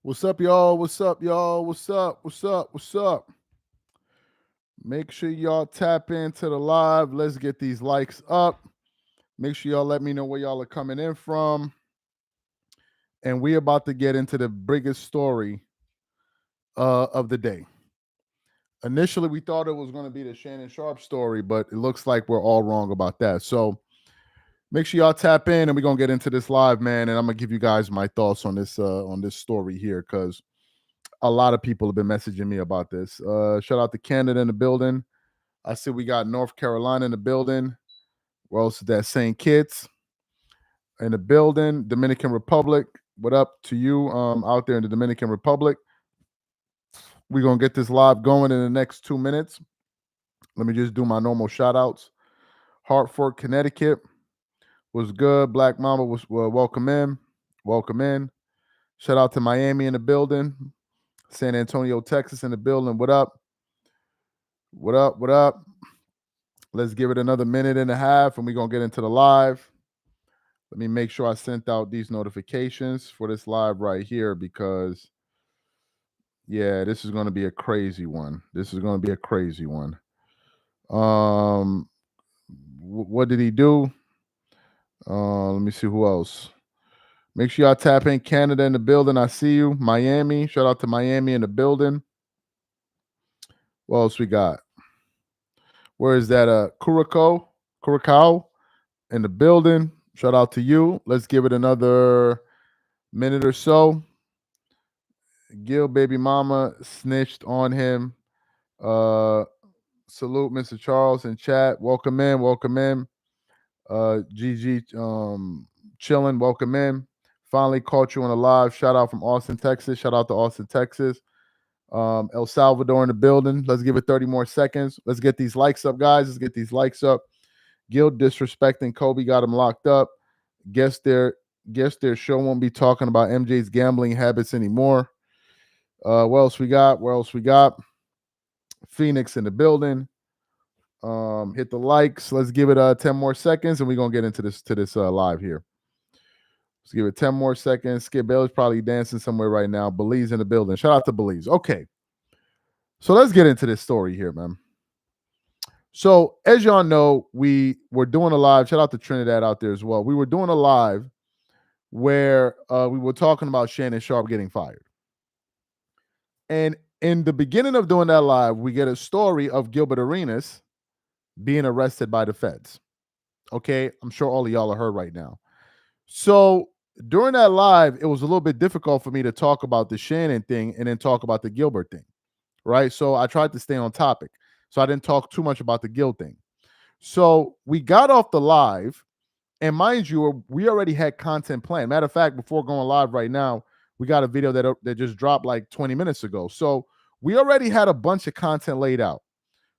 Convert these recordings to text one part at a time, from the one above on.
What's up, y'all? What's up, y'all? What's up? What's up? What's up? Make sure y'all tap into the live. Let's get these likes up. Make sure y'all let me know where y'all are coming in from. And we about to get into the biggest story of the day. Initially, we thought it was going to be the Shannon Sharp story, but it looks like we're all wrong about that. So make sure y'all tap in, and we're gonna get into this live, man. And I'm gonna give you guys my thoughts on this story here, because a lot of people have been messaging me about this. Shout out to Canada in the building. I see we got North Carolina in the building. Where else is that? St. Kitts in the building. Dominican Republic. What up to you out there in the Dominican Republic? We're going to get this live going in the next 2 minutes. Let me just do my normal shout outs. Hartford, Connecticut was good. Black Mama was welcome in. Welcome in. Shout out to Miami in the building. San Antonio, Texas in the building. What up? What up? What up? Let's give it another minute and a half, and we're going to get into the live. Let me make sure I sent out these notifications for this live right here, because, yeah, this is going to be a crazy one. This is going to be a crazy one. What did he do? Let me see who else. Make sure y'all tap in. Canada in the building. I see you. Miami. Shout out to Miami in the building. What else we got? Where is that? Curacao in the building. Shout out to you. Let's give it another minute or so. Gil baby mama snitched on him. Salute Mr. Charles in chat. Welcome in. Welcome in. GG chilling. Welcome in. Finally caught you on a live. Shout out from Austin, Texas. Shout out to Austin, Texas. El Salvador in the building. Let's give it 30 more seconds. Let's get these likes up, guys. Let's get these likes up. Gil disrespecting Kobe got him locked up. Guess their show won't be talking about MJ's gambling habits anymore. What else we got? Where else we got? Phoenix in the building. Hit the likes. Let's give it 10 more seconds, and we're gonna get into this live here. Let's give it 10 more seconds. Skip Bayless probably dancing somewhere right now. Belize in the building. Shout out to Belize. Okay. So let's get into this story here, man. So as y'all know, we were doing a live. Shout out to Trinidad out there as well. We were doing a live where we were talking about Shannon Sharp getting fired. And in the beginning of doing that live, we get a story of Gilbert Arenas being arrested by the feds. Okay, I'm sure all of y'all are heard right now. So during that live, it was a little bit difficult for me to talk about the Shannon thing and then talk about the Gilbert thing, right? So I tried to stay on topic. So I didn't talk too much about the Gil thing. So we got off the live, and mind you, we already had content planned. Matter of fact, before going live right now, we got a video that just dropped like 20 minutes ago. So we already had a bunch of content laid out.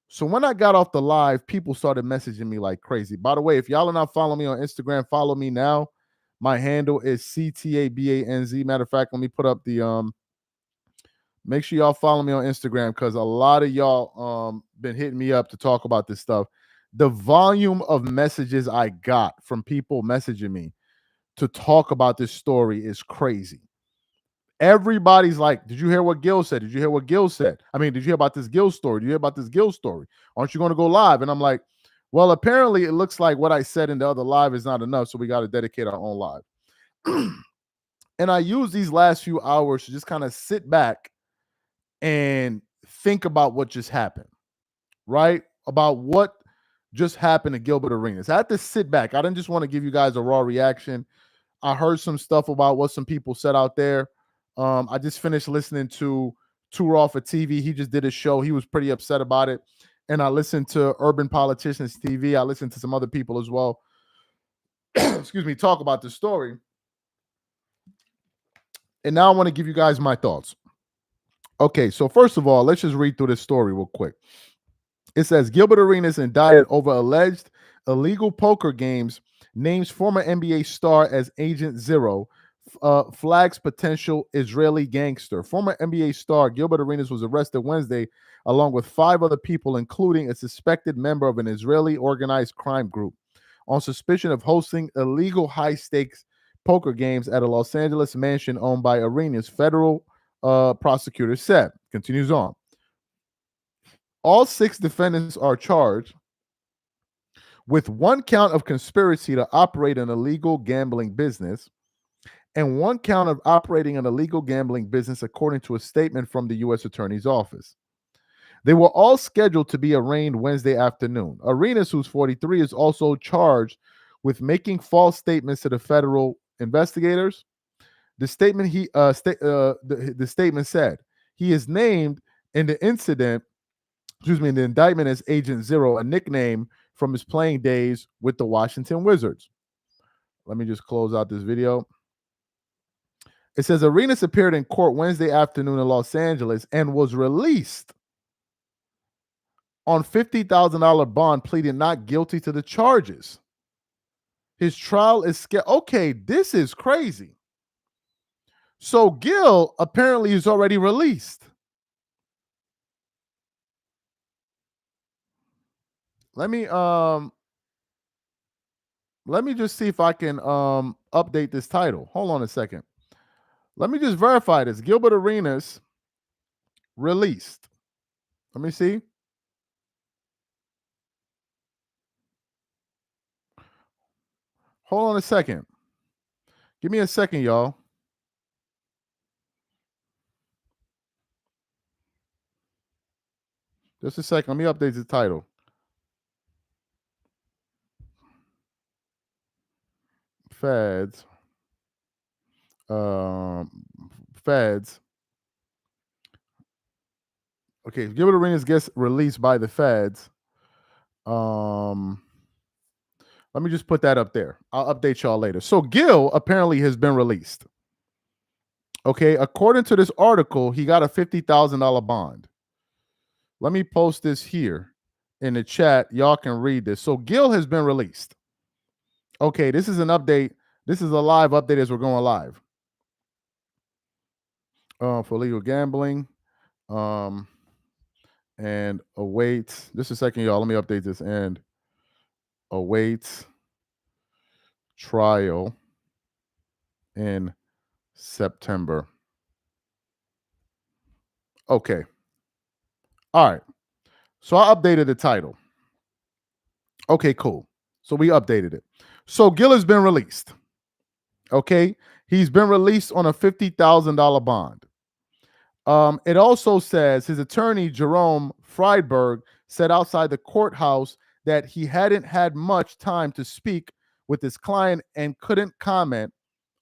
So when I got off the live, people started messaging me like crazy. By the way, if y'all are not following me on Instagram, follow me now. My handle is CTABANZ. Matter of fact, let me put up the make sure y'all follow me on Instagram, because a lot of y'all been hitting me up to talk about this stuff. The volume of messages I got from people messaging me to talk about this story is crazy. Everybody's like, did you hear what Gil said? Did you hear what Gil said? I mean, did you hear about this Gil story? Did you hear about this Gil story? Aren't you going to go live? And I'm like, well, apparently it looks like what I said in the other live is not enough, so we got to dedicate our own live. And I use these last few hours to just kind of sit back and think about what just happened, right? About what just happened to Gilbert Arenas. I had to sit back. I didn't just want to give you guys a raw reaction. I heard some stuff about what some people said out there. I just finished listening to Too Raw for TV. He just did a show. He was pretty upset about it. And I listened to Urban Politicians TV. I listened to some other people as well. Excuse me, talk about the story. And now I want to give you guys my thoughts. Okay, so first of all, let's just read through this story real quick. It says Gilbert Arenas indicted over alleged illegal poker games, names former NBA star as Agent Zero, flags potential Israeli gangster. Former NBA star Gilbert Arenas was arrested Wednesday along with 5 other people, including a suspected member of an Israeli organized crime group, on suspicion of hosting illegal high-stakes poker games at a Los Angeles mansion owned by Arenas. Federal prosecutor said. Continues on. All 6 defendants are charged with 1 count of conspiracy to operate an illegal gambling business and 1 count of operating an illegal gambling business, according to a statement from the U.S. Attorney's Office. They were all scheduled to be arraigned Wednesday afternoon. Arenas, who's 43, is also charged with making false statements to the federal investigators. The statement the statement said he is named in the incident, in the indictment as Agent Zero, a nickname from his playing days with the Washington Wizards. Let me just close out this video. It says Arenas appeared in court Wednesday afternoon in Los Angeles and was released on $50,000 bond, pleading not guilty to the charges. His trial is okay, this is crazy. So Gil apparently is already released. Let me just see if I can update this title. Hold on a second. Let me just verify this. Gilbert Arenas released. Let me see. Hold on a second. Give me a second, y'all. Just a second. Let me update the title. Feds. Feds. Okay, Gilbert Arenas gets released by the feds. Let me just put that up there. I'll update y'all later. So Gil apparently has been released. Okay, according to this article, he got a $50,000 bond. Let me post this here in the chat. Y'all can read this. So Gil has been released. Okay, this is an update. This is a live update as we're going live. For legal gambling. And awaits. Just a second, y'all. Let me update this. And awaits trial in September. Okay. All right. So I updated the title. Okay, cool. So we updated it. So Gil has been released. Okay. He's been released on a $50,000 bond. It also says his attorney, Jerome Friedberg, said outside the courthouse that he hadn't had much time to speak with his client and couldn't comment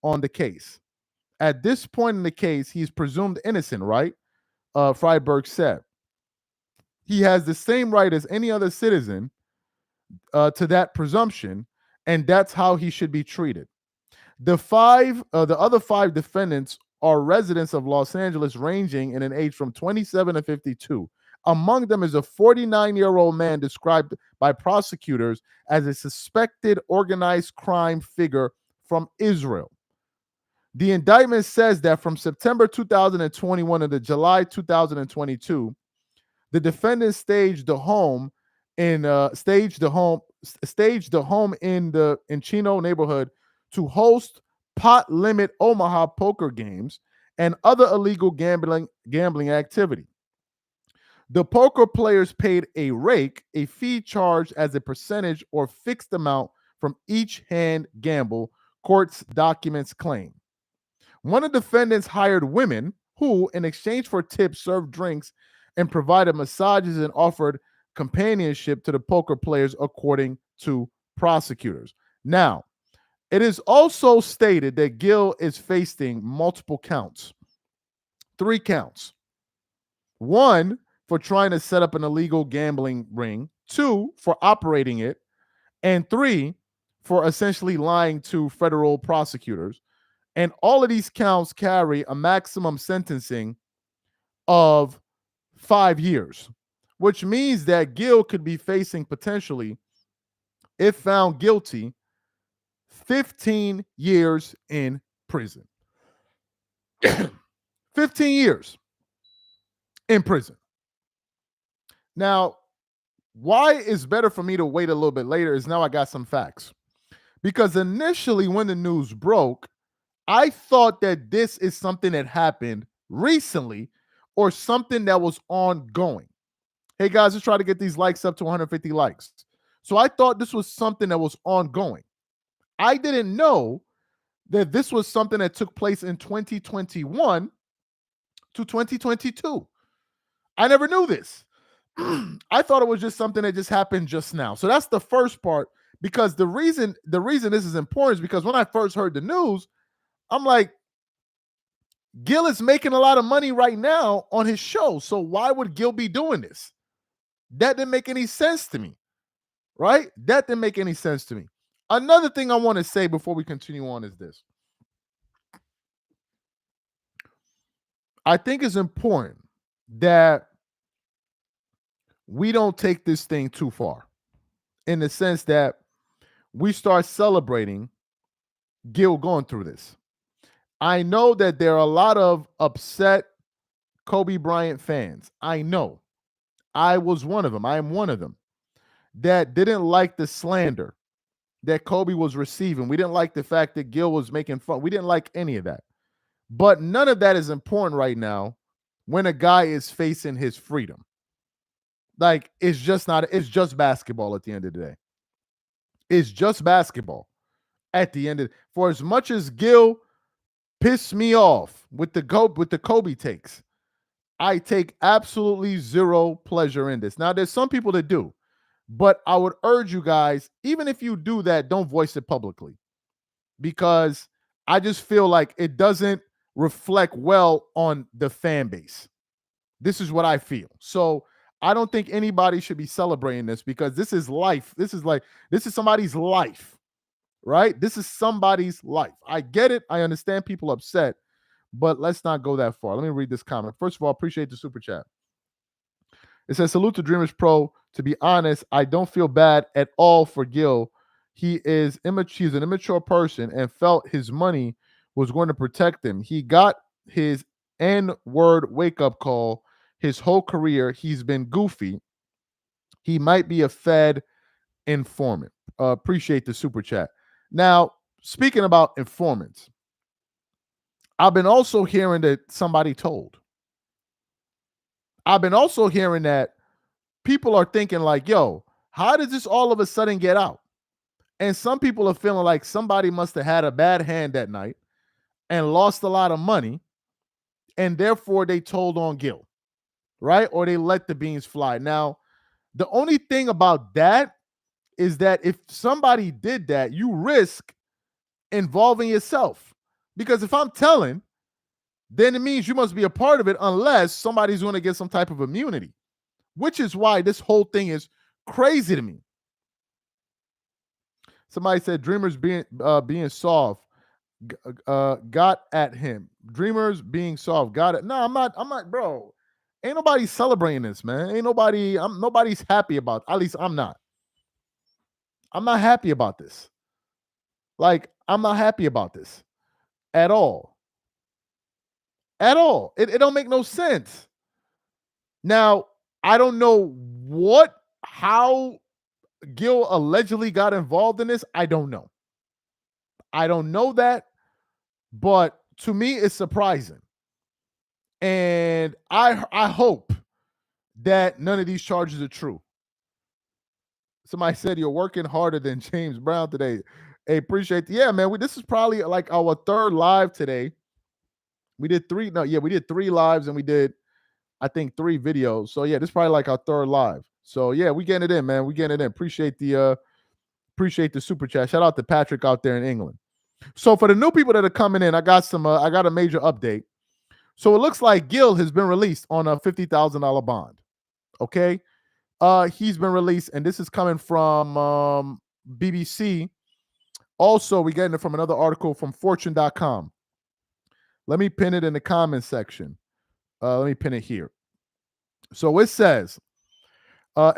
on the case. At this point in the case, he's presumed innocent, right? Friedberg said. He has the same right as any other citizen to that presumption, and that's how he should be treated. The other 5 defendants are residents of Los Angeles, ranging in an age from 27 to 52. Among them is a 49-year-old man described by prosecutors as a suspected organized crime figure from Israel. The indictment says that from September 2021 to July 2022, the defendant staged the home in Chino neighborhood to host pot limit Omaha poker games and other illegal gambling activity. The poker players paid a rake, a fee charged as a percentage or fixed amount from each hand gamble, court's documents claim. One of the defendants hired women who, in exchange for tips, served drinks and provided massages and offered companionship to the poker players, according to prosecutors. Now, it is also stated that Gil is facing multiple counts. 3 counts. 1, for trying to set up an illegal gambling ring. 2, for operating it. And 3, for essentially lying to federal prosecutors. And all of these counts carry a maximum sentencing of 5 years, which means that Gil could be facing potentially, if found guilty, 15 years in prison. 15 years in prison. Now, why it's better for me to wait a little bit later is now I got some facts. Because initially when the news broke, I thought that this is something that happened recently or something that was ongoing. Hey guys, let's try to get these likes up to 150 likes. So I thought this was something that was ongoing. I didn't know that this was something that took place in 2021 to 2022. I never knew this. I thought it was just something that just happened just now. So that's the first part, because the reason this is important is because when I first heard the news, I'm like, Gil is making a lot of money right now on his show. So why would Gil be doing this? That didn't make any sense to me, right? That didn't make any sense to me. Another thing I want to say before we continue on is this. I think it's important that we don't take this thing too far, in the sense that we start celebrating Gil going through this. I know that there are a lot of upset Kobe Bryant fans. I know. I was one of them. I am one of them that didn't like the slander that Kobe was receiving. We didn't like the fact that Gil was making fun. We didn't like any of that. But none of that is important right now when a guy is facing his freedom. Like, it's just basketball at the end of the day. It's just basketball at the end of for as much as Gil pissed me off with the Kobe takes, I take absolutely zero pleasure in this. Now, there's some people that do, but I would urge you guys, even if you do that, don't voice it publicly, because I just feel like it doesn't reflect well on the fan base. This is what I feel. So I don't think anybody should be celebrating this, because this is life. This is somebody's life, right? This is somebody's life. I get it. I understand people upset, but let's not go that far. Let me read this comment. First of all, appreciate the super chat. It says, salute to Dreamers Pro. To be honest, I don't feel bad at all for Gil. He's an immature person and felt his money was going to protect him. He got his N-word wake-up call his whole career. He's been goofy. He might be a Fed informant. Appreciate the super chat. Now, speaking about informants, I've been also hearing that somebody told. I've been also hearing that people are thinking like, yo, how did this all of a sudden get out? And some people are feeling like somebody must have had a bad hand that night and lost a lot of money, and therefore they told on Gil, right? Or they let the beans fly. Now, the only thing about that is that if somebody did that, you risk involving yourself. Because if I'm telling, then it means you must be a part of it, unless somebody's going to get some type of immunity, which is why this whole thing is crazy to me. Somebody said Dreamers being soft got at him. Dreamers being soft got it. No, I'm not, bro. Ain't nobody celebrating this, man. Nobody's happy about it. At least I'm not. I'm not happy about this. Like, I'm not happy about this at all. At all. It don't make no sense. Now, I don't know how Gil allegedly got involved in this. I don't know. I don't know that, but to me, it's surprising. And I hope that none of these charges are true. Somebody said you're working harder than James Brown today. Hey, appreciate it. Yeah, man. This is probably like our third live today. We did three lives, and we did, I think, 3 videos. So yeah, this is probably like our third live. So yeah, we getting it in, man. We getting it in. Appreciate the super chat. Shout out to Patrick out there in England. So for the new people that are coming in, I got a major update. So it looks like Gil has been released on a $50,000 bond. Okay. He's been released, and this is coming from BBC. Also, we're getting it from another article from fortune.com. Let me pin it in the comment section. Let me pin it here. So it says, former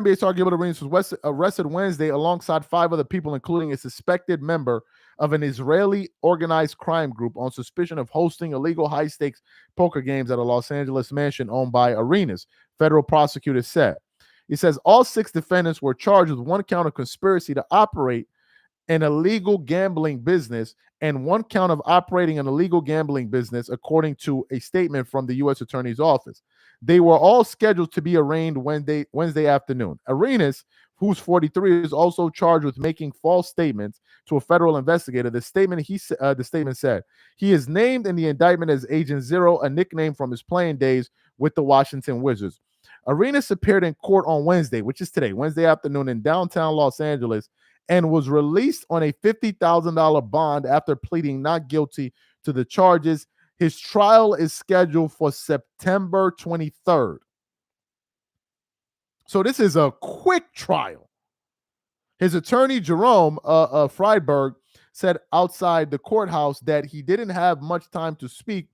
NBA star Gilbert Arenas was arrested Wednesday alongside 5 other people, including a suspected member of an Israeli organized crime group, on suspicion of hosting illegal high-stakes poker games at a Los Angeles mansion owned by Arenas, federal prosecutors said. It says all 6 defendants were charged with 1 count of conspiracy to operate an illegal gambling business and 1 count of operating an illegal gambling business, according to a statement from the U.S. Attorney's Office. They were all scheduled to be arraigned Wednesday afternoon. Arenas, who's 43, is also charged with making false statements to a federal investigator. The statement said he is named in the indictment as Agent Zero, a nickname from his playing days with the Washington Wizards. Arenas appeared in court on Wednesday, which is today, Wednesday afternoon, in downtown Los Angeles, and was released on a $50,000 bond after pleading not guilty to the charges. His trial is scheduled for September 23rd. So this is a quick trial. His attorney, Jerome Freiberg, said outside the courthouse that he didn't have much time to speak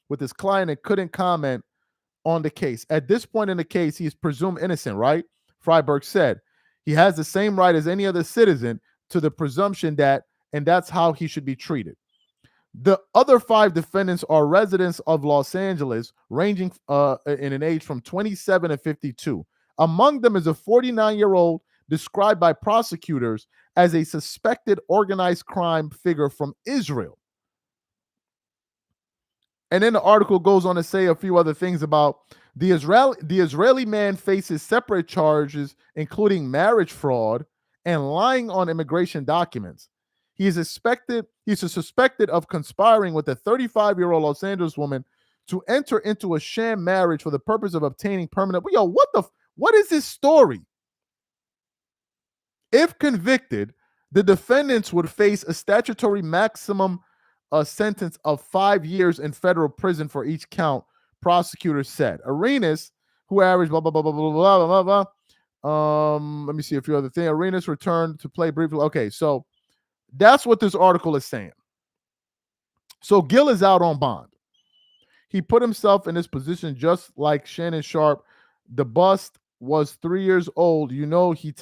with his client and couldn't comment on the case. At this point in the case, he is presumed innocent, right? Freiberg said he has the same right as any other citizen to the presumption that, and that's how he should be treated. The other 5 defendants are residents of Los Angeles, ranging in an age from 27 to 52. Among them is a 49-year-old described by prosecutors as a suspected organized crime figure from Israel. And then the article goes on to say a few other things about the Israeli man faces separate charges, including marriage fraud and lying on immigration documents. He is suspected of conspiring with a 35-year-old Los Angeles woman to enter into a sham marriage for the purpose of obtaining permanent. Yo, what is this story? If convicted, the defendants would face a statutory maximum sentence of 5 years in federal prison for each count, prosecutors said. Arenas, who averaged blah, blah, blah, blah, blah, blah, blah, blah, blah. Let me see a few other things. Arenas returned to play briefly. Okay, so that's what this article is saying. So Gil is out on bond. He put himself in this position just like Shannon Sharpe. The bust was 3 years old. You know, he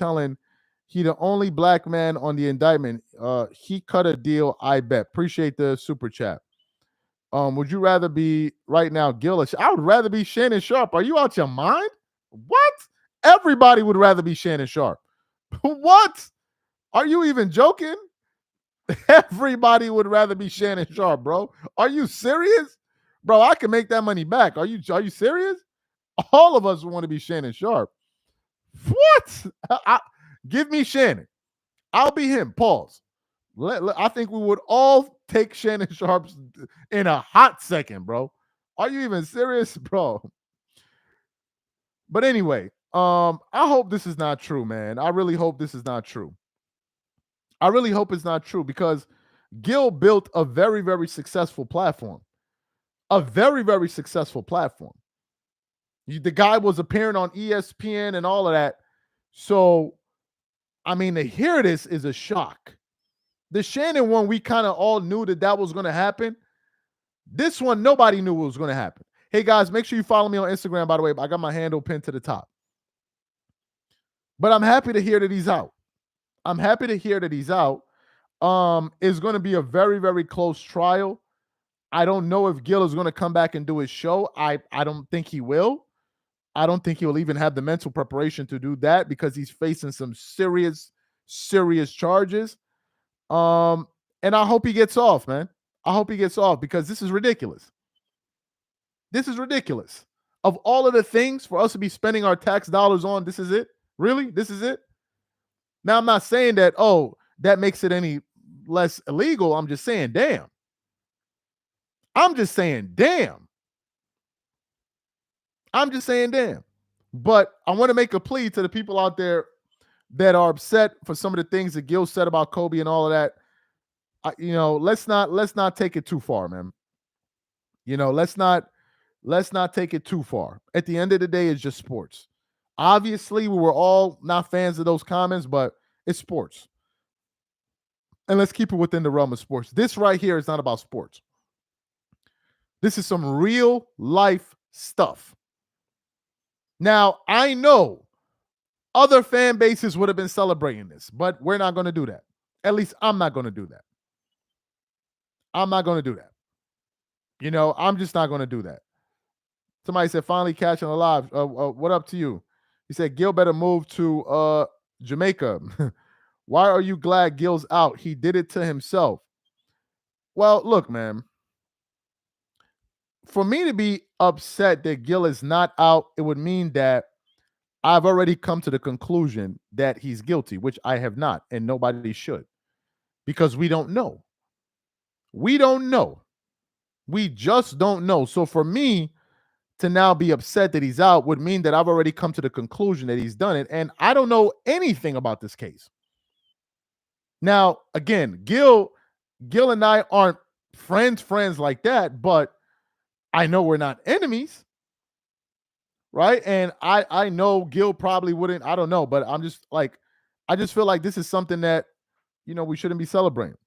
the only black man on the indictment. He cut a deal, I bet. Appreciate the super chat. Would you rather be right now, Gil? I would rather be Shannon Sharpe. Are you out your mind? What? Everybody would rather be Shannon Sharpe. What? Are you even joking? Everybody would rather be Shannon Sharpe, bro. Are you serious? Bro, I can make that money back. Are you serious? All of us want to be Shannon Sharpe. What? Give me Shannon. I'll be him. Pause. I think we would all take Shannon Sharpe in a hot second, bro. Are you even serious, bro? But anyway, I hope this is not true, man. I really hope this is not true. I really hope it's not true because Gil built a very, very successful platform. A very, very successful platform. The guy was appearing on ESPN and all of that. So, I mean, to hear this is a shock. The Shannon one, we kind of all knew that was going to happen. This one, nobody knew what was going to happen. Hey, guys, make sure you follow me on Instagram, by the way. I got my handle pinned to the top. But I'm happy to hear that he's out. I'm happy to hear that he's out. It's going to be a very, very close trial. I don't know if Gil is going to come back and do his show. I don't think he will. I don't think he will even have the mental preparation to do that because he's facing some serious, serious charges. And I hope he gets off, man. I hope he gets off because this is ridiculous. This is ridiculous. Of all of the things for us to be spending our tax dollars on, this is it? Really? This is it? Now, I'm not saying that, that makes it any less illegal. I'm just saying, damn. I'm just saying, damn. But I want to make a plea to the people out there that are upset for some of the things that Gil said about Kobe and all of that. Let's not take it too far, man. Let's not take it too far. At the end of the day, it's just sports. Obviously, we were all not fans of those comments, but it's sports. And let's keep it within the realm of sports. This right here is not about sports. This is some real life stuff. Now, I know other fan bases would have been celebrating this, but we're not going to do that. At least I'm not going to do that. I'm not going to do that. I'm just not going to do that. Somebody said, finally catching alive. What up to you? He said, Gil better move to Jamaica. Why are you glad Gil's out? He did it to himself. Well, look, man. For me to be upset that Gil is not out, it would mean that I've already come to the conclusion that he's guilty, which I have not, and nobody should, because we don't know. We don't know. We just don't know. So for me to now be upset that he's out would mean that I've already come to the conclusion that he's done it, and I don't know anything about this case. Now, again, Gil and I aren't friends like that, but I know we're not enemies, right? And I know Gil probably wouldn't. I don't know, but I'm just like, I just feel like this is something that we shouldn't be celebrating.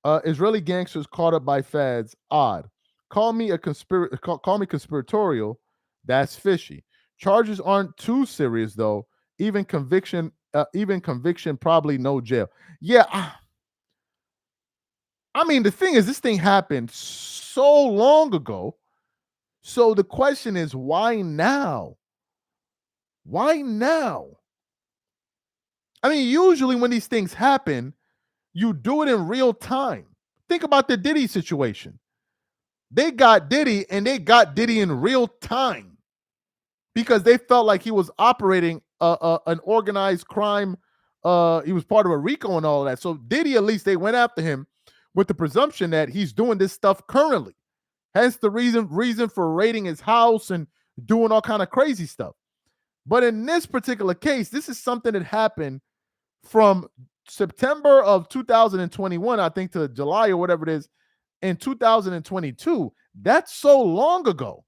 Israeli gangsters caught up by feds. Odd. Call me conspiratorial. That's fishy. Charges aren't too serious though. Even conviction, probably no jail. Yeah. I mean, the thing is, this thing happened so long ago. So the question is, why now? Why now? I mean, usually when these things happen, you do it in real time. Think about the Diddy situation. They got Diddy and they got Diddy in real time because they felt like he was operating an organized crime. He was part of a RICO and all of that. So Diddy, at least they went after him with the presumption that he's doing this stuff currently. Hence the reason for raiding his house and doing all kind of crazy stuff. But in this particular case, this is something that happened from September of 2021, I think, to July or whatever it is in 2022. That's so long ago.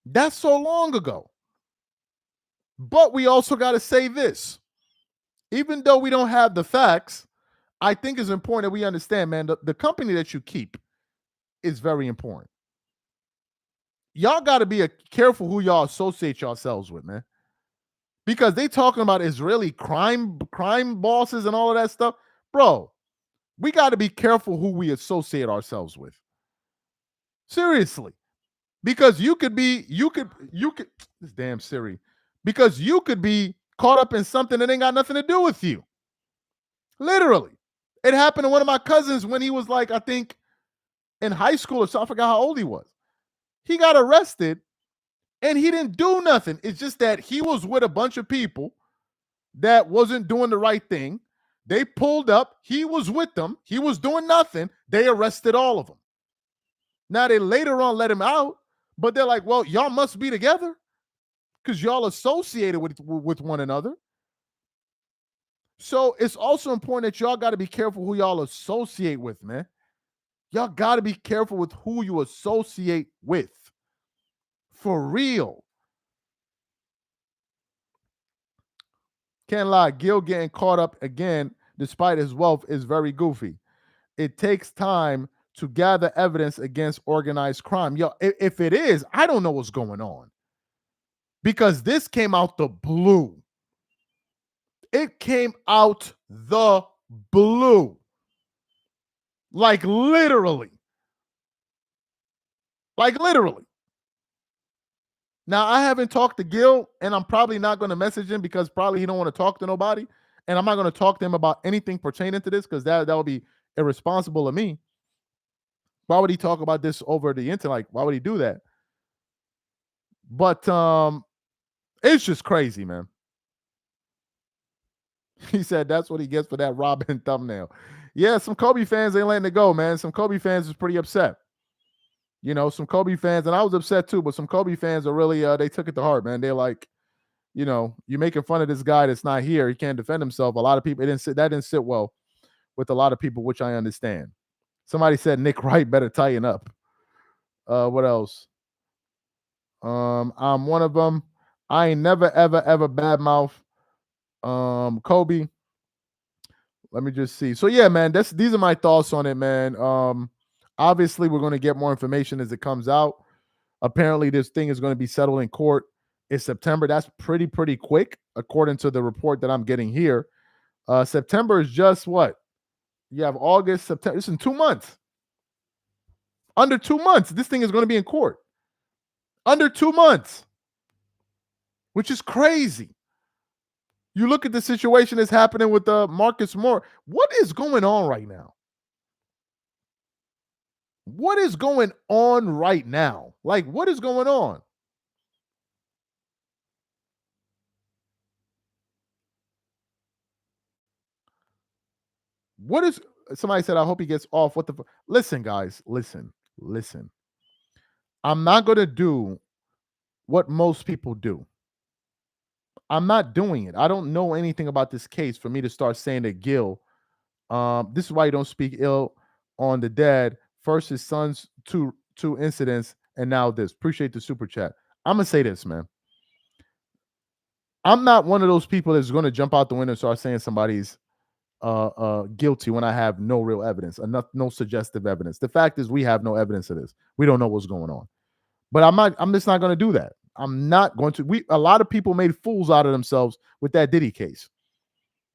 That's so long ago. But we also got to say this. Even though we don't have the facts, I think it's important that we understand, man, the company that you keep is very important. Y'all got to be careful who y'all associate yourselves with, man. Because they talking about Israeli crime bosses and all of that stuff. Bro, we got to be careful who we associate ourselves with. Seriously. Because you could this damn Siri. Because you could be caught up in something that ain't got nothing to do with you. Literally. It happened to one of my cousins when he was like, I think in high school or so. I forgot how old he was. He got arrested and he didn't do nothing. It's just that he was with a bunch of people that wasn't doing the right thing. They pulled up. He was with them. He was doing nothing. They arrested all of them. Now, they later on let him out, but they're like, well, y'all must be together because y'all associated with one another. So it's also important that y'all got to be careful who y'all associate with, man. Y'all got to be careful with who you associate with. For real. Can't lie, Gil getting caught up again despite his wealth is very goofy. It takes time to gather evidence against organized crime. Yo, if it is, I don't know what's going on. Because this came out the blue. It came out the blue. Like literally. Like literally. Now, I haven't talked to Gil, and I'm probably not going to message him because probably he don't want to talk to nobody. And I'm not going to talk to him about anything pertaining to this because that would be irresponsible of me. Why would he talk about this over the internet? Like, why would he do that? But it's just crazy, man. He said that's what he gets for that Robin thumbnail. Yeah, some Kobe fans ain't letting it go, man. Some Kobe fans is pretty upset. Some Kobe fans, and I was upset too, but some Kobe fans are really, they took it to heart, man. They're like, you're making fun of this guy that's not here. He can't defend himself. A lot of people, that didn't sit well with a lot of people, which I understand. Somebody said Nick Wright better tighten up. What else? I'm one of them. I ain't never, ever badmouth Kobe. Let me just see. So yeah, man, these are my thoughts on it, man. Obviously, we're going to get more information as it comes out. Apparently, this thing is going to be settled in court in September. That's pretty quick, according to the report that I'm getting here. September is just what? You have August, September. It's in 2 months. Under 2 months, this thing is going to be in court. Under 2 months, which is crazy. You look at the situation that's happening with Marcus Moore. What is going on right now? What is going on right now? Like, what is going on? What is somebody said, I hope he gets off. What the listen, guys, listen. I'm not gonna do what most people do. I'm not doing it. I don't know anything about this case for me to start saying that Gil, this is why you don't speak ill on the dead. First his son's two incidents, and now this. Appreciate the super chat. I'm gonna say this, man. I'm not one of those people that's gonna jump out the window and start saying somebody's guilty when I have no real evidence, enough, no suggestive evidence. The fact is, we have no evidence of this. We don't know what's going on. But I'm just not going to do that. I'm not going to. A lot of people made fools out of themselves with that Diddy case.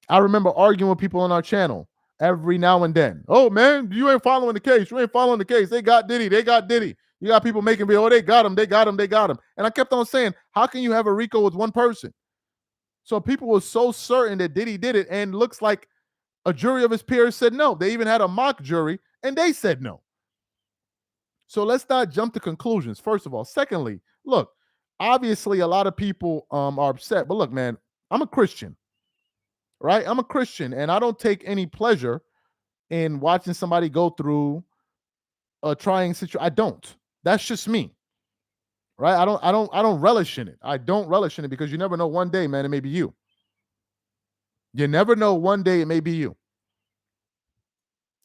I remember arguing with people on our channel every now and then. Oh man, you ain't following the case. You ain't following the case. They got Diddy. They got Diddy. You got people making videos. Oh, they got him. They got him. They got him. And I kept on saying, how can you have a RICO with one person? So people were so certain that Diddy did it, and looks like a jury of his peers said no. They even had a mock jury, and they said no. So let's not jump to conclusions, first of all. Secondly, look, obviously a lot of people are upset, but look, man, I'm a Christian, right? I'm a Christian, and I don't take any pleasure in watching somebody go through a trying situation. I don't. That's just me, right? I don't relish in it. I don't relish in it because you never know. One day, man, it may be you. You never know. One day it may be you,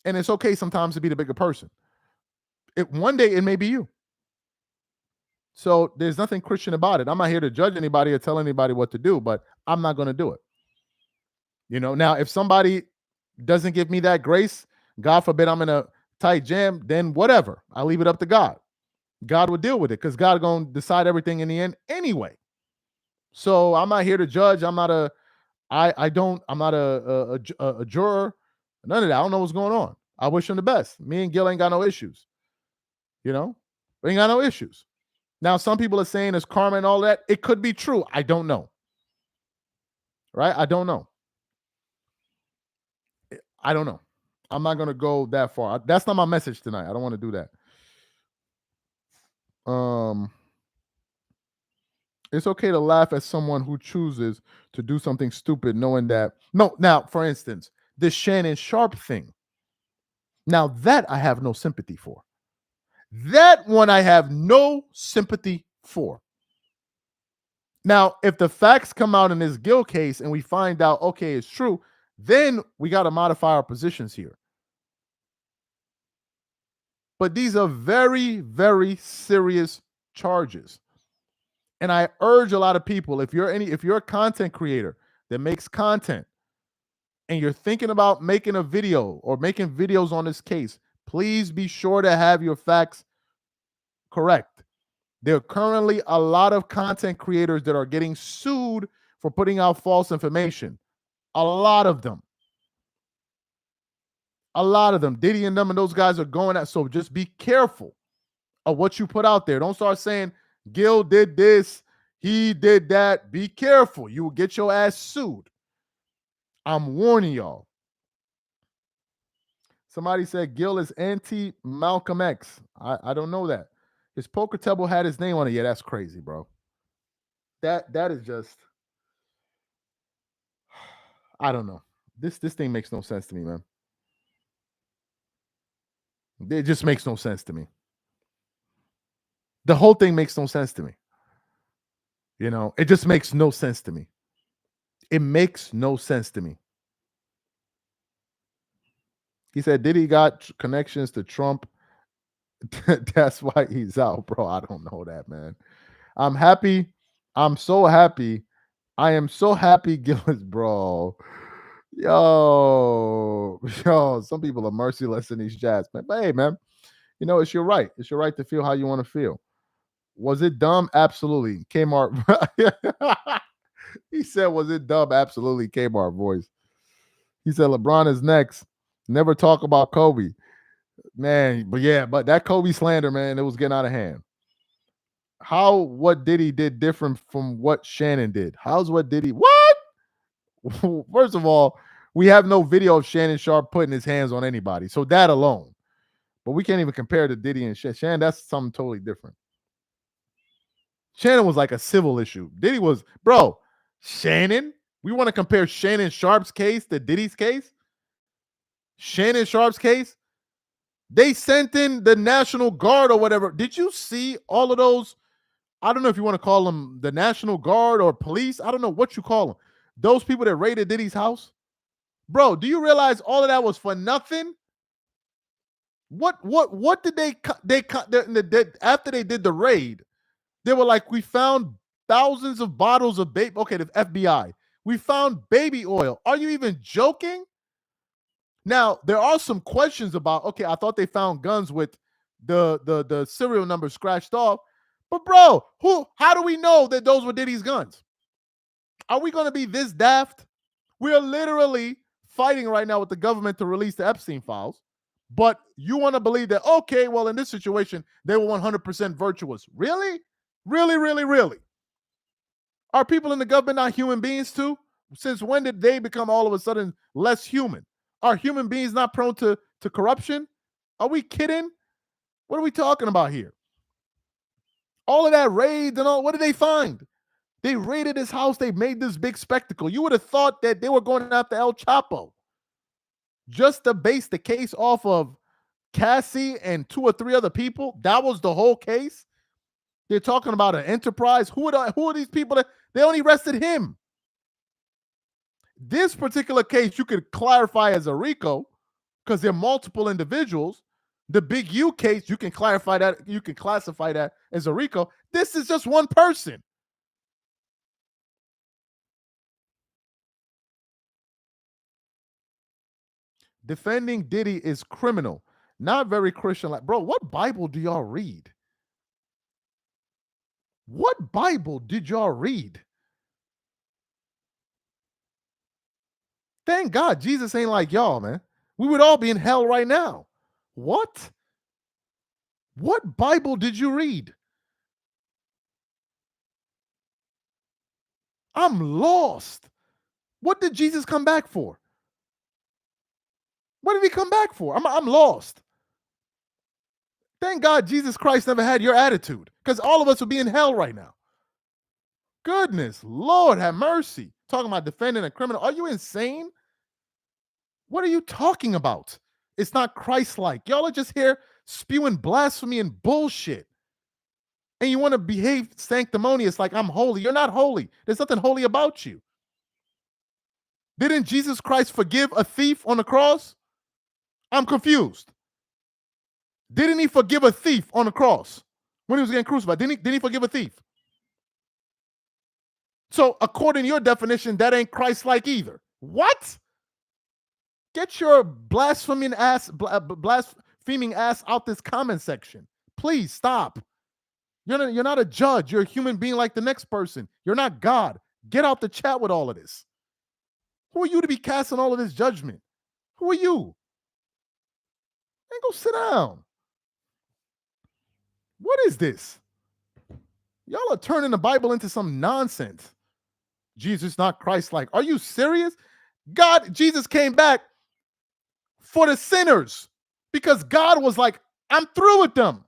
and it's okay sometimes to be the bigger person. One day it may be you. So there's nothing Christian about it. I'm not here to judge anybody or tell anybody what to do, but I'm not going to do it. Now if somebody doesn't give me that grace, God forbid I'm in a tight jam, then whatever. I leave it up to God. God will deal with it because God going to decide everything in the end anyway. So I'm not here to judge. I'm not a juror. None of that. I don't know what's going on. I wish him the best. Me and Gil ain't got no issues. We ain't got no issues. Now, some people are saying it's karma and all that. It could be true. I don't know. Right? I don't know. I don't know. I'm not going to go that far. That's not my message tonight. I don't want to do that. It's okay to laugh at someone who chooses to do something stupid knowing that. No, now, for instance, this Shannon Sharp thing. Now, that I have no sympathy for. That one I have no sympathy for. Now, if the facts come out in this Gil case and we find out, okay, it's true, then we got to modify our positions here. But these are very, very serious charges. And I urge a lot of people, if you're a content creator that makes content and you're thinking about making a video or making videos on this case, please be sure to have your facts correct. There are currently a lot of content creators that are getting sued for putting out false information. A lot of them. Diddy and them and those guys are going out. So just be careful of what you put out there. Don't start saying Gil did this, he did that. Be careful. You will get your ass sued. I'm warning y'all. Somebody said Gil is anti-Malcolm X. I don't know that. His poker table had his name on it. Yeah, that's crazy, bro. That is just, I don't know. This thing makes no sense to me, man. It just makes no sense to me. The whole thing makes no sense to me. It just makes no sense to me. It makes no sense to me. He said, Diddy got connections to Trump. That's why he's out, bro. I don't know that, man. I'm happy. I'm so happy. I am so happy, Gillis, bro. Yo, some people are merciless in these chats, man. But hey, man, it's your right. It's your right to feel how you want to feel. Was it dumb? Absolutely. Kmart. He said, was it dumb? Absolutely. Kmart voice. He said, LeBron is next. Never talk about Kobe. Man, but that Kobe slander, man, it was getting out of hand. What Diddy did different from what Shannon did? How's what Diddy? What? First of all, we have no video of Shannon Sharp putting his hands on anybody. So that alone. But we can't even compare to Diddy and Shannon. That's something totally different. Shannon was like a civil issue. Diddy was, bro, Shannon? We want to compare Shannon Sharp's case to Diddy's case? Shannon Sharp's case? They sent in the National Guard or whatever. Did you see all of those? I don't know if you want to call them the National Guard or police. I don't know what you call them. Those people that raided Diddy's house. Bro, do you realize all of that was for nothing? What did they after they did the raid? They were like, we found thousands of bottles of baby. Okay, the FBI. We found baby oil. Are you even joking? Now, there are some questions about, okay, I thought they found guns with the serial number scratched off. But bro, how do we know that those were Diddy's guns? Are we going to be this daft? We are literally fighting right now with the government to release the Epstein files. But you want to believe that, okay, well, in this situation, they were 100% virtuous. Really? Really, really, really? Are people in the government not human beings too? Since when did they become all of a sudden less human? Are human beings not prone to corruption? Are we kidding? What are we talking about here? All of that raid and all, what did they find? They raided his house. They made this big spectacle. You would have thought that they were going after El Chapo. Just to base the case off of Cassie and 2 or 3 other people, that was the whole case. They're talking about an enterprise. Who are these people that they only arrested him? This particular case you could clarify as a RICO because there are multiple individuals. The Big U case, you can clarify that, you can classify that as a RICO. This is just one person. Defending Diddy is criminal. Not very Christian like. Bro, what Bible do y'all read? What Bible did y'all read? Thank God Jesus ain't like y'all, man. We would all be in hell right now. What? What Bible did you read? I'm lost. What did Jesus come back for? What did he come back for? I'm lost. Thank God Jesus Christ never had your attitude because all of us would be in hell right now. Goodness, Lord have mercy. Talking about defending a criminal. Are you insane? What are you talking about? It's not Christ-like. Y'all are just here spewing blasphemy and bullshit. And you want to behave sanctimonious like I'm holy. You're not holy. There's nothing holy about you. Didn't Jesus Christ forgive a thief on the cross? I'm confused. Didn't he forgive a thief on the cross when he was getting crucified? Didn't he forgive a thief? So according to your definition, that ain't Christ-like either. What? Get your blaspheming ass out this comment section. Please stop. You're not a judge. You're a human being like the next person. You're not God. Get out the chat with all of this. Who are you to be casting all of this judgment? Who are you? Man, go sit down. What is this? Y'all are turning the Bible into some nonsense. Jesus not Christ-like. Are you serious? Jesus came back for the sinners because God was like, I'm through with them.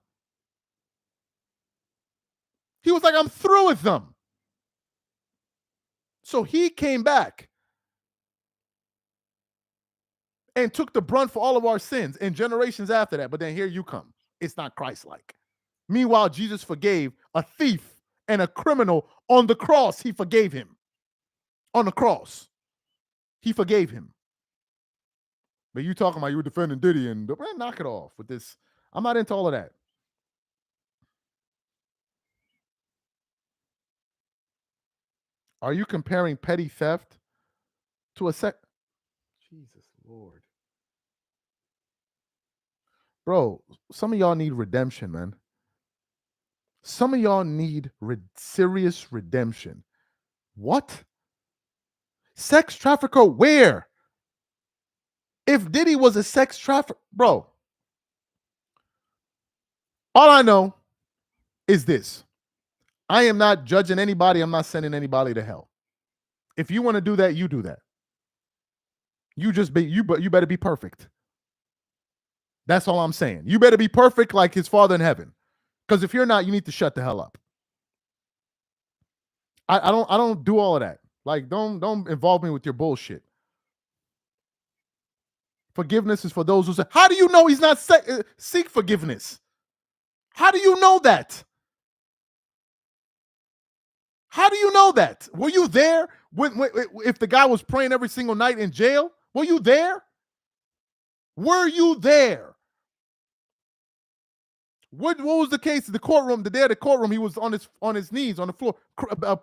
He was like, I'm through with them. So he came back and took the brunt for all of our sins and generations after that. But then here you come. It's not Christ-like. Meanwhile, Jesus forgave a thief and a criminal on the cross. He forgave him. On the cross. He forgave him. But you talking about you were defending Diddy and man, knock it off with this. I'm not into all of that. Are you comparing petty theft to a Jesus Lord. Bro, some of y'all need redemption, man. Some of y'all need serious redemption. What? Sex trafficker where? If Diddy was a sex trafficker, bro, all I know is this. I am not judging anybody. I'm not sending anybody to hell. If you want to do that, you do that. You better be perfect. That's all I'm saying. You better be perfect like his Father in heaven. Because if you're not, you need to shut the hell up. I don't do all of that. Like, don't involve me with your bullshit. Forgiveness is for those who say, how do you know he's not seek forgiveness? How do you know that? How do you know that? Were you there when if the guy was praying every single night in jail? Were you there? Were you there? What was the case in the courtroom? The day of the courtroom, he was on his knees on the floor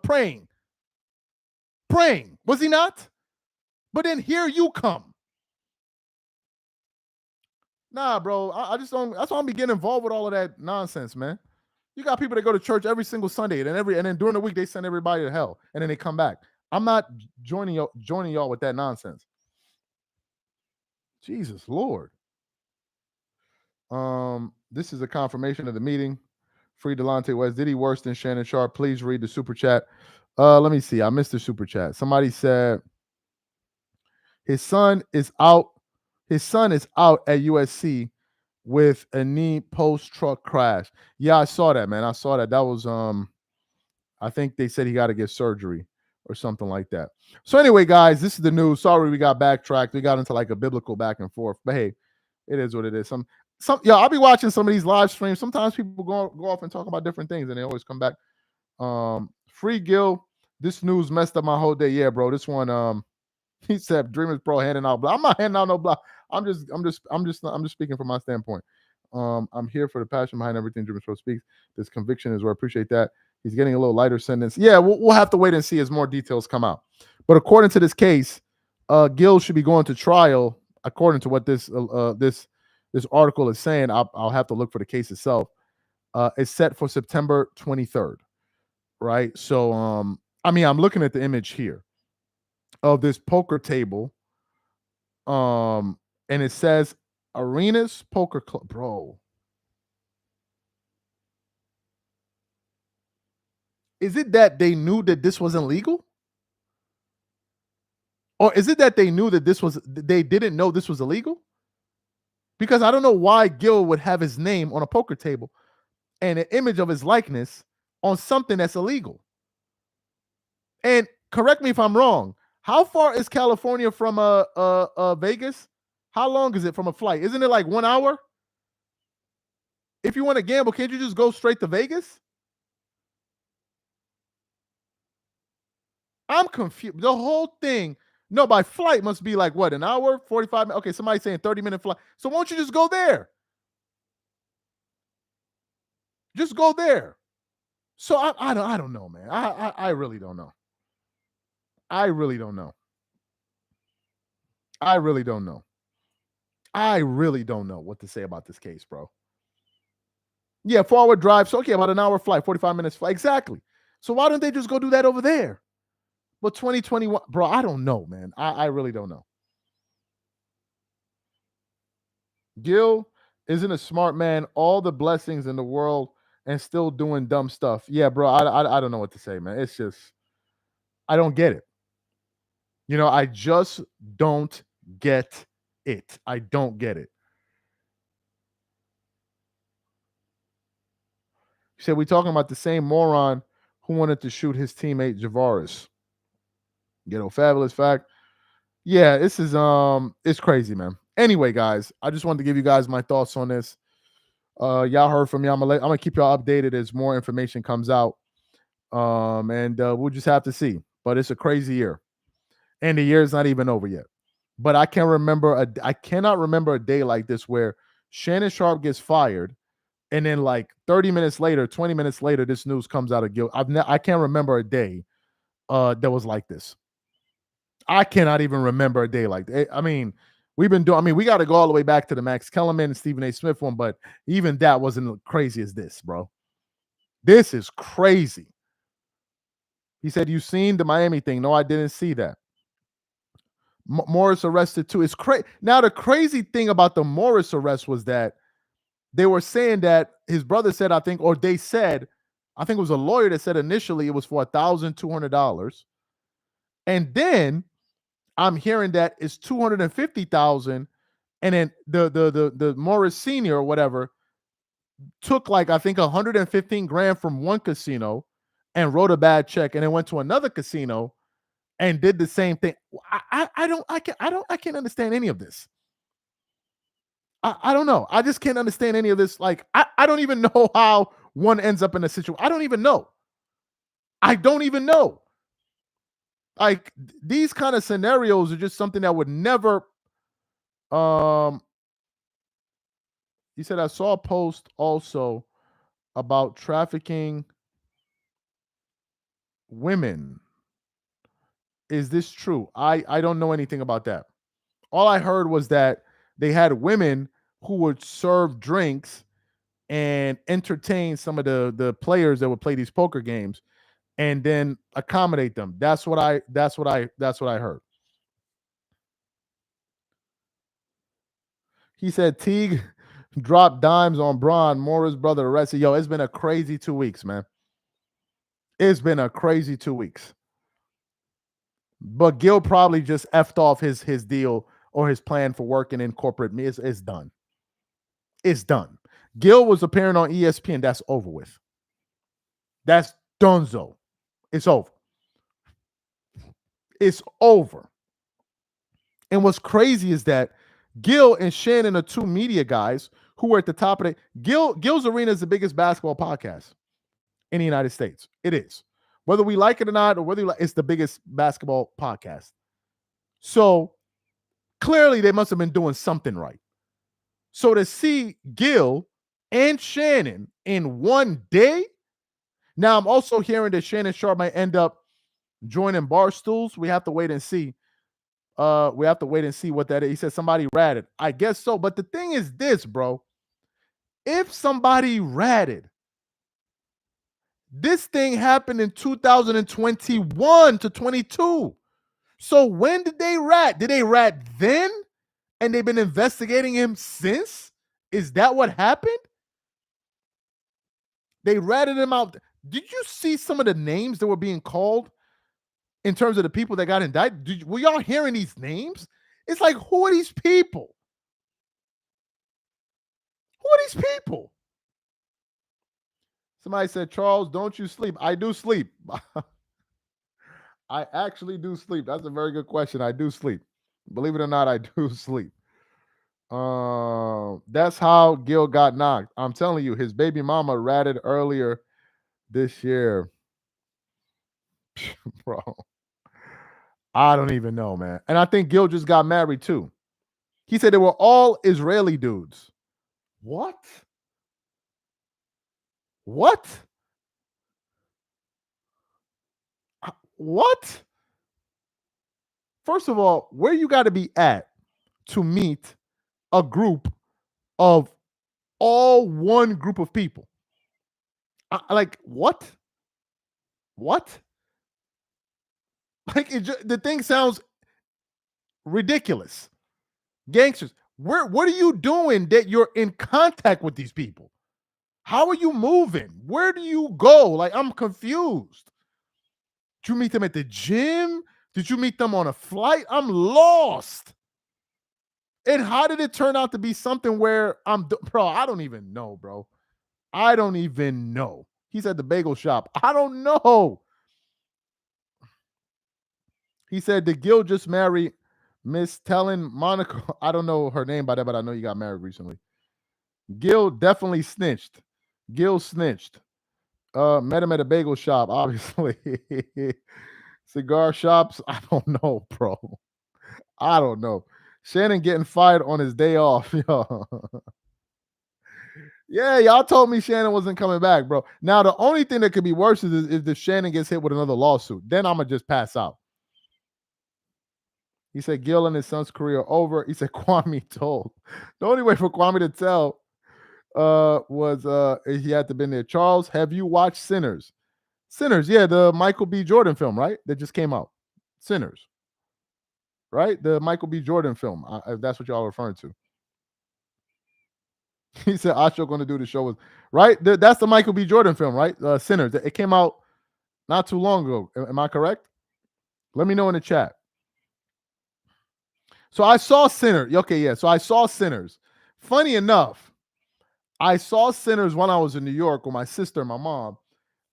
praying. Praying. Was he not? But then here you come. Nah, bro. I just don't. That's why I'm getting involved with all of that nonsense, man. You got people that go to church every single Sunday, and then during the week they send everybody to hell, and then they come back. I'm not joining y'all with that nonsense. Jesus Lord. This is a confirmation of the meeting. Free Delonte West. Did he worse than Shannon Sharp? Please read the super chat. Let me see. I missed the super chat. Somebody said his son is out. His son is out at USC with a knee post truck crash. Yeah, I saw that, man. I saw that. That was I think they said he got to get surgery or something like that. So anyway, guys, this is the news. Sorry we got backtracked. We got into like a biblical back and forth. But hey, it is what it is. I'll be watching some of these live streams. Sometimes people go off and talk about different things, and they always come back. Free Gil, this news messed up my whole day. Yeah, bro. This one, he said Dreamers Pro handing out block. I'm not handing out no block. I'm just speaking from my standpoint. I'm here for the passion behind everything Dreamers Pro speaks. This conviction is where I appreciate that. He's getting a little lighter sentence. Yeah, we'll have to wait and see as more details come out. But according to this case, Gil should be going to trial. According to what this article is saying, I'll have to look for the case itself. It's set for September 23rd, right? So, I'm looking at the image here of this poker table, and it says Arenas Poker Club, bro. Is it that they knew that this wasn't legal? Or is it that they knew that they didn't know this was illegal? Because I don't know why Gil would have his name on a poker table and an image of his likeness on something that's illegal. And correct me if I'm wrong. How far is California from Vegas? How long is it from a flight? Isn't it like 1 hour? If you want to gamble, can't you just go straight to Vegas? I'm confused. The whole thing. No, by flight must be like what, an hour, 45 minutes? Okay, somebody's saying 30-minute flight. So won't you just go there? Just go there. So I don't know, man. I really don't know. I really don't know. I really don't know. I really don't know what to say about this case, bro. Yeah, forward drive. So okay, about an hour flight, 45 minutes flight. Exactly. So why don't they just go do that over there? But 2021, bro, I don't know, man. I really don't know. Gil isn't a smart man, all the blessings in the world and still doing dumb stuff. Yeah, bro, I don't know what to say, man. It's just, I don't get it. I just don't get it. I don't get it. He said, we talking about the same moron who wanted to shoot his teammate Javaris. Ghetto fabulous fact. Yeah, this is it's crazy, man. Anyway, guys, I just wanted to give you guys my thoughts on this. Y'all heard from me. I'm gonna keep y'all updated as more information comes out. And we'll just have to see. But it's a crazy year. And the year is not even over yet. But I cannot remember a day like this where Shannon Sharp gets fired, and then like 30 minutes later, 20 minutes later, this news comes out of Gil. I can't remember a day that was like this. I cannot even remember a day like that. We got to go all the way back to the Max Kellerman and Stephen A. Smith one, but even that wasn't crazy as this, bro. This is crazy. He said, you seen the Miami thing? No, I didn't see that. Morris arrested too. It's crazy. Now, the crazy thing about the Morris arrest was that they were saying that his brother said, I think it was a lawyer that said initially it was for $1,200. And then I'm hearing that it's 250,000, and then the Morris Senior or whatever took like I think 115 grand from one casino and wrote a bad check, and then went to another casino and did the same thing. I can't understand any of this. I don't know. I just can't understand any of this. Like I don't even know how one ends up in a situation. I don't even know. I don't even know. Like these kind of scenarios are just something that would never. You said I saw a post also about trafficking women. Is this true? I don't know anything about that. All I heard was that they had women who would serve drinks and entertain some of the players that would play these poker games and then accommodate them. That's what I heard. He said Teague dropped dimes on Braun, Morris brother arrested. Yo, it's been a crazy 2 weeks, man. It's been a crazy 2 weeks. But Gil probably just effed off his deal or his plan for working in corporate. It's done. It's done. Gil was appearing on ESPN. That's over with. That's donezo. It's over. It's over. And what's crazy is that Gil and Shannon are two media guys who were at the top of it. Gil's Arena is the biggest basketball podcast in the United States. It is. Whether we like it or not, or whether it's the biggest basketball podcast. So clearly they must have been doing something right. So to see Gil and Shannon in one day, now I'm also hearing that Shannon Sharp might end up joining Barstools. We have to wait and see. We have to wait and see what that is. He said somebody ratted. I guess so. But the thing is this, bro. If somebody ratted, this thing happened in 2021 to 22. So when did they rat? Did they rat then? And they've been investigating him since? Is that what happened? They ratted him out. Did you see some of the names that were being called in terms of the people that got indicted? Were y'all hearing these names? It's like, who are these people? Who are these people? Somebody said, Charles, don't you sleep? I do sleep. I actually do sleep. That's a very good question. I do sleep. Believe it or not, I do sleep. That's how Gil got knocked. I'm telling you, his baby mama ratted earlier this year. Bro, I don't even know, man. And I think Gil just got married too. He said they were all Israeli dudes. What? What? What? First of all, where you got to be at to meet a group of all one group of people? Like what? What? Like the thing sounds ridiculous. Gangsters, what are you doing that you're in contact with these people? How are you moving? Where do you go? Like, I'm confused. Did you meet them at the gym? Did you meet them on a flight? I'm lost. And how did it turn out to be something where bro, I don't even know, bro. I don't even know. He's at the bagel shop. I don't know. He said, did Gil just marry Miss Telling Monica? I don't know her name by that, but I know you got married recently. Gil definitely snitched. Gil snitched. Met him at a bagel shop, obviously. Cigar shops, I don't know, bro. I don't know. Shannon getting fired on his day off. Yo. Yeah, y'all told me Shannon wasn't coming back, bro. Now, the only thing that could be worse is if the Shannon gets hit with another lawsuit. Then I'm going to just pass out. He said Gil and his son's career over. He said Kwame told. The only way for Kwame to tell was he had to been there. Charles, have you watched Sinners? Sinners, yeah, the Michael B. Jordan film, right? That just came out. Sinners, right? The Michael B. Jordan film. If that's what y'all are referring to. He said Asho going to do the show with right. That's the Michael B. Jordan film, right? Sinners. It came out not too long ago. Am I correct? Let me know in the chat. So I saw Sinners. Okay, yeah. So I saw Sinners. Funny enough, I saw Sinners when I was in New York with my sister and my mom.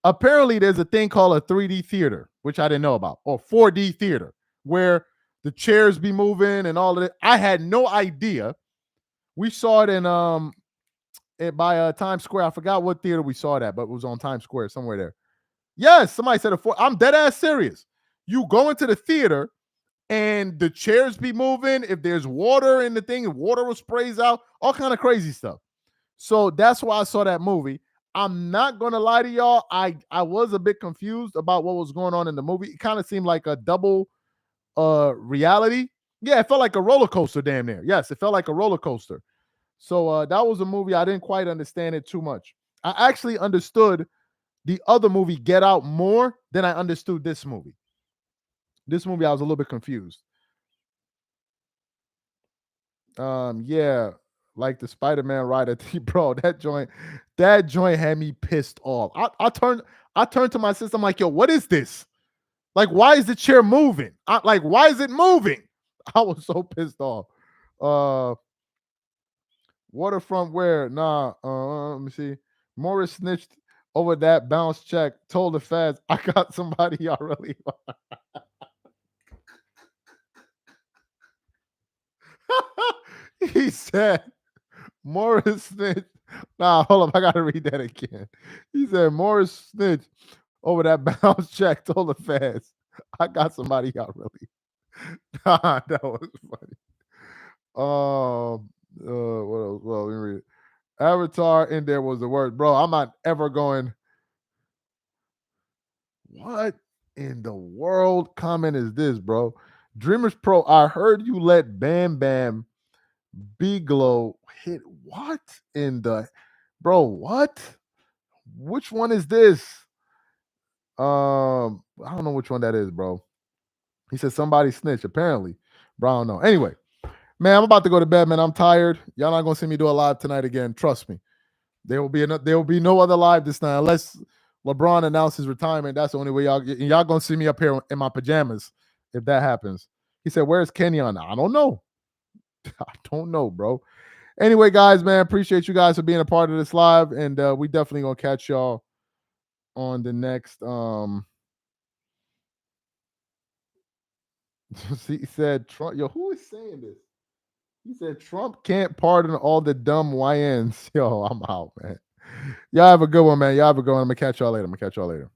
Apparently, there's a thing called a 3D theater, which I didn't know about, or 4D theater, where the chairs be moving and all of it. I had no idea. We saw it in by Times Square. I forgot what theater we saw it at, but it was on Times Square somewhere there. Yes, somebody said a 4. I'm dead ass serious. You go into the theater and the chairs be moving. If there's water in the thing, water will sprays out, all kind of crazy stuff. So that's why I saw that movie. I'm not gonna lie to y'all. I was a bit confused about what was going on in the movie. It kind of seemed like a double reality. Yeah, it felt like a roller coaster damn near. Yes, it felt like a roller coaster. So that was a movie I didn't quite understand it too much. I actually understood the other movie Get Out more than I understood this movie. This movie I was a little bit confused. Yeah, like the Spider-Man ride at the bro, that joint had me pissed off. I turned to my sister. I'm like, yo, what is this? Like, why is the chair moving? Like, why is it moving? I was so pissed off. Uh Waterfront where? Nah, let me see. Morris snitched over that bounce check, told the feds, I got somebody y'all really want. He said, Morris snitched. Nah, hold up. I gotta read that again. He said Morris snitched over that bounce check, told the feds, I got somebody y'all really. Nah, that was funny. What else? Well, let me read it. Avatar in there was the word, bro. I'm not ever going. What in the world comment is this, bro? Dreamers Pro, I heard you let Bam Bam Bigelow hit. What in the bro? What? Which one is this? I don't know which one that is, bro. He said somebody snitch, apparently. Bro, I don't know. Anyway, man, I'm about to go to bed, man. I'm tired. Y'all not gonna see me do a live tonight again. Trust me. There will be no other live this night unless LeBron announces retirement. That's the only way y'all gonna see me up here in my pajamas if that happens. He said, "Where's Kenyon?" I don't know. I don't know, bro. Anyway, guys, man, appreciate you guys for being a part of this live, and we definitely gonna catch y'all on the next. He said Trump. Yo, who is saying this? He said Trump can't pardon all the dumb YNs. Yo, I'm out, man. Y'all have a good one, man. Y'all have a good one. I'm gonna catch y'all later.